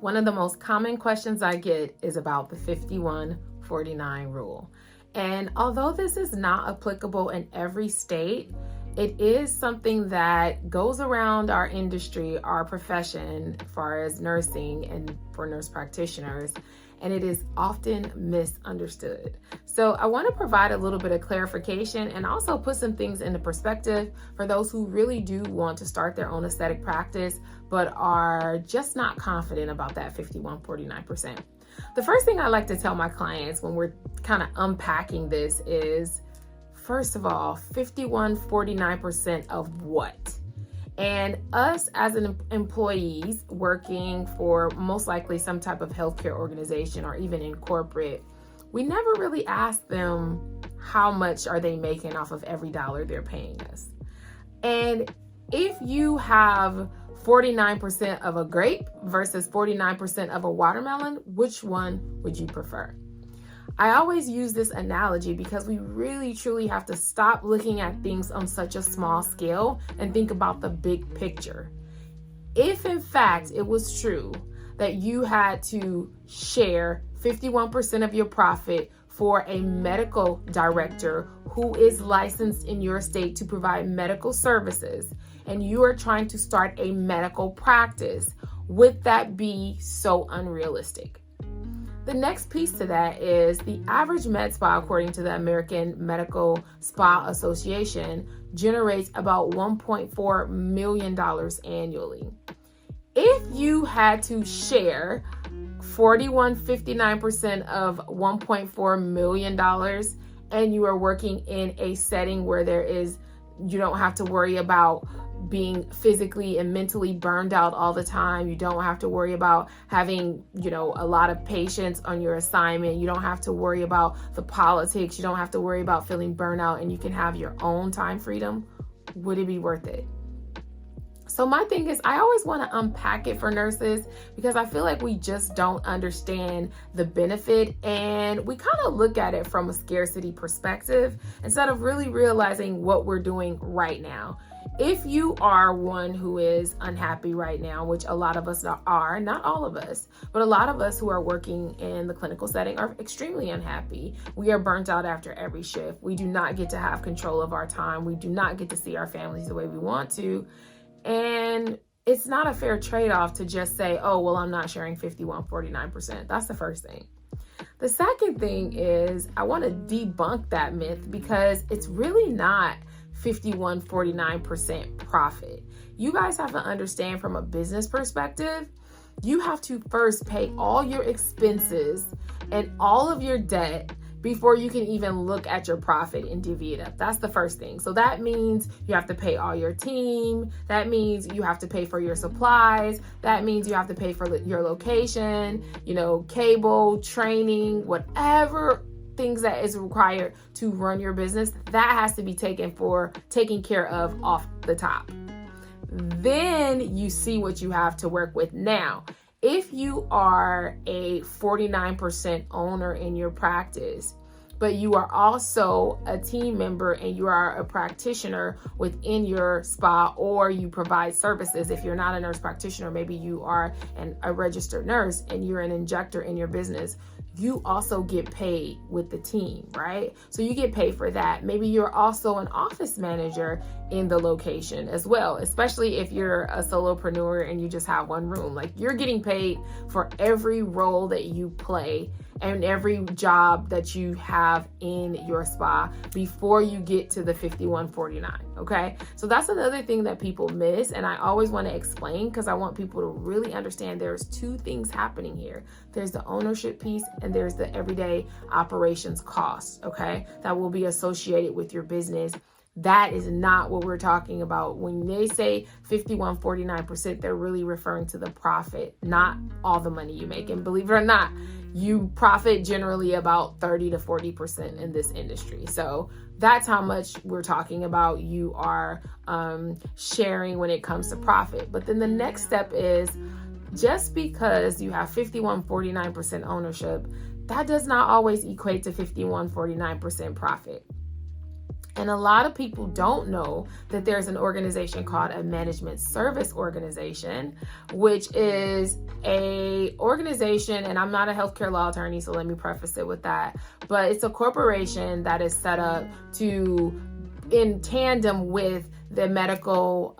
One of the most common questions I get is about the 51-49 rule. And although this is not applicable in every state, it is something that goes around our industry, our profession, as far as nursing and for nurse practitioners, and it is often misunderstood. So I want to provide a little bit of clarification and also put some things into perspective for those who really do want to start their own aesthetic practice, but are just not confident about that 51-49%. The first thing I like to tell my clients when we're kind of unpacking this is, first of all, 51-49% of what? And us as an employees working for most likely some type of healthcare organization or even in corporate, we never really ask them how much are they making off of every dollar they're paying us. And if you have 49% of a grape versus 49% of a watermelon, which one would you prefer? I always use this analogy because we really truly have to stop looking at things on such a small scale and think about the big picture. If in fact it was true that you had to share 51% of your profit for a medical director who is licensed in your state to provide medical services, and you are trying to start a medical practice, would that be so unrealistic? The next piece to that is the average med spa, according to the American Medical Spa Association, generates about $1.4 million annually. If you had to share 59% of $1.4 million and you are working in a setting where you don't have to worry about being physically and mentally burned out all the time. You don't have to worry about having, a lot of patients on your assignment. You don't have to worry about the politics. You don't have to worry about feeling burnout, and you can have your own time freedom. Would it be worth it? So my thing is, I always want to unpack it for nurses because I feel like we just don't understand the benefit, and we kind of look at it from a scarcity perspective instead of really realizing what we're doing right now. If you are one who is unhappy right now, which a lot of us are, not all of us, but a lot of us who are working in the clinical setting are extremely unhappy. We are burnt out after every shift. We do not get to have control of our time. We do not get to see our families the way we want to. And it's not a fair trade-off to just say, oh, well, I'm not sharing 51-49%. That's the first thing. The second thing is I want to debunk that myth because it's really not 51-49% profit. You guys have to understand from a business perspective, you have to first pay all your expenses and all of your debt before you can even look at your profit and divvy it up. That's the first thing. So that means you have to pay all your team. That means you have to pay for your supplies. That means you have to pay for your location, cable, training, whatever things that is required to run your business. That has to be taken care of off the top. Then you see what you have to work with. Now, if you are a 49% owner in your practice, but you are also a team member and you are a practitioner within your spa, or you provide services. If you're not a nurse practitioner, maybe you are a registered nurse and you're an injector in your business, you also get paid with the team, right? So you get paid for that. Maybe you're also an office manager in the location as well, especially if you're a solopreneur and you just have one room. Like, you're getting paid for every role that you play and every job that you have in your spa before you get to the 51-49, okay? So that's another thing that people miss, and I always want to explain because I want people to really understand there's two things happening here. There's the ownership piece and there's the everyday operations costs, okay, that will be associated with your business. That is not what we're talking about. When they say 51-49%, they're really referring to the profit, not all the money you make. And believe it or not, you profit generally about 30 to 40% in this industry. So that's how much we're talking about you are sharing when it comes to profit. But then the next step is, just because you have 51-49% ownership, that does not always equate to 51-49% profit. And a lot of people don't know that there's an organization called a management service organization, which is a organization, and I'm not a healthcare law attorney, so let me preface it with that, but it's a corporation that is set up to, in tandem with the medical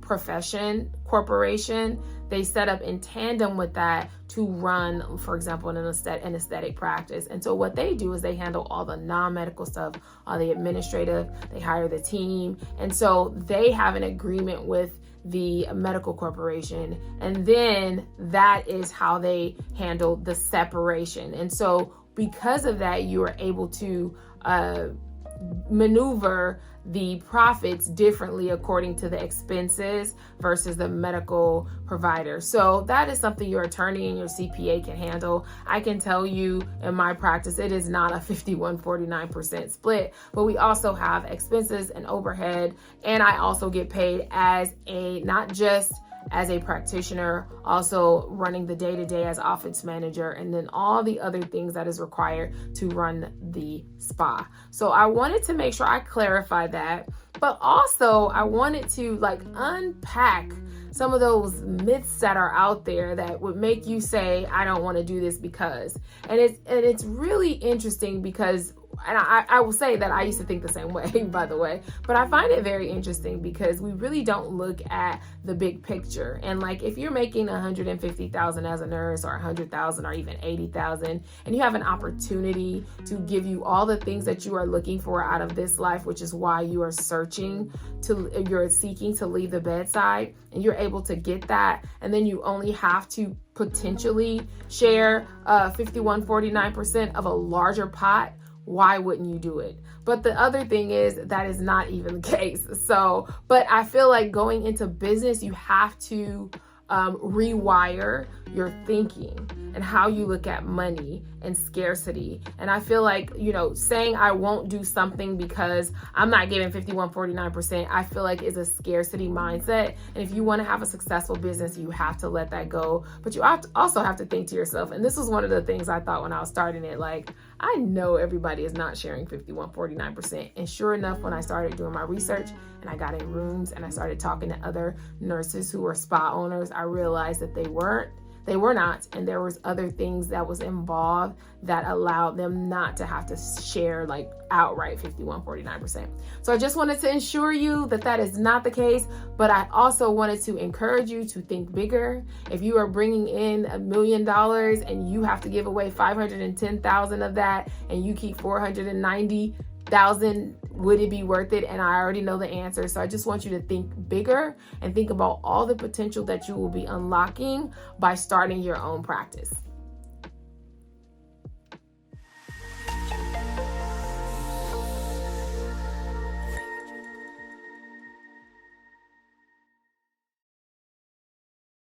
profession corporation. They set up in tandem with that to run, for example, an aesthetic practice. And so what they do is they handle all the non-medical stuff, all the administrative, they hire the team. And so they have an agreement with the medical corporation. And then that is how they handle the separation. And so because of that, you are able to maneuver the profits differently according to the expenses versus the medical provider. So that is something your attorney and your CPA can handle. I can tell you in my practice, it is not a 51-49% split, but we also have expenses and overhead. And I also get paid as not just as a practitioner, also running the day-to-day as office manager, and then all the other things that is required to run the spa. So I wanted to make sure I clarify that, but also I wanted to unpack some of those myths that are out there that would make you say, I don't want to do this because. And it's really interesting because, and I will say that I used to think the same way, by the way, but I find it very interesting because we really don't look at the big picture. And if you're making $150,000 as a nurse, or $100,000, or even $80,000, and you have an opportunity to give you all the things that you are looking for out of this life, which is why you are seeking to leave the bedside, and you're able to get that, and then you only have to potentially share 51-49% of a larger pot. Why wouldn't you do it? But the other thing is that is not even the case. So, but I feel like going into business, you have to rewire your thinking and how you look at money and scarcity. And I feel like, saying I won't do something because I'm not giving 51-49%, I feel like is a scarcity mindset. And if you want to have a successful business, you have to let that go. But you also have to think to yourself, and this was one of the things I thought when I was starting it, I know everybody is not sharing 51-49%. And sure enough, when I started doing my research and I got in rooms and I started talking to other nurses who were spa owners, I realized that they were not, and there was other things that was involved that allowed them not to have to share outright 51-49%. So I just wanted to ensure you that that is not the case, but I also wanted to encourage you to think bigger. If you are bringing in $1 million and you have to give away $510,000 of that, and you keep $490,000, would it be worth it? And I already know the answer. So I just want you to think bigger and think about all the potential that you will be unlocking by starting your own practice.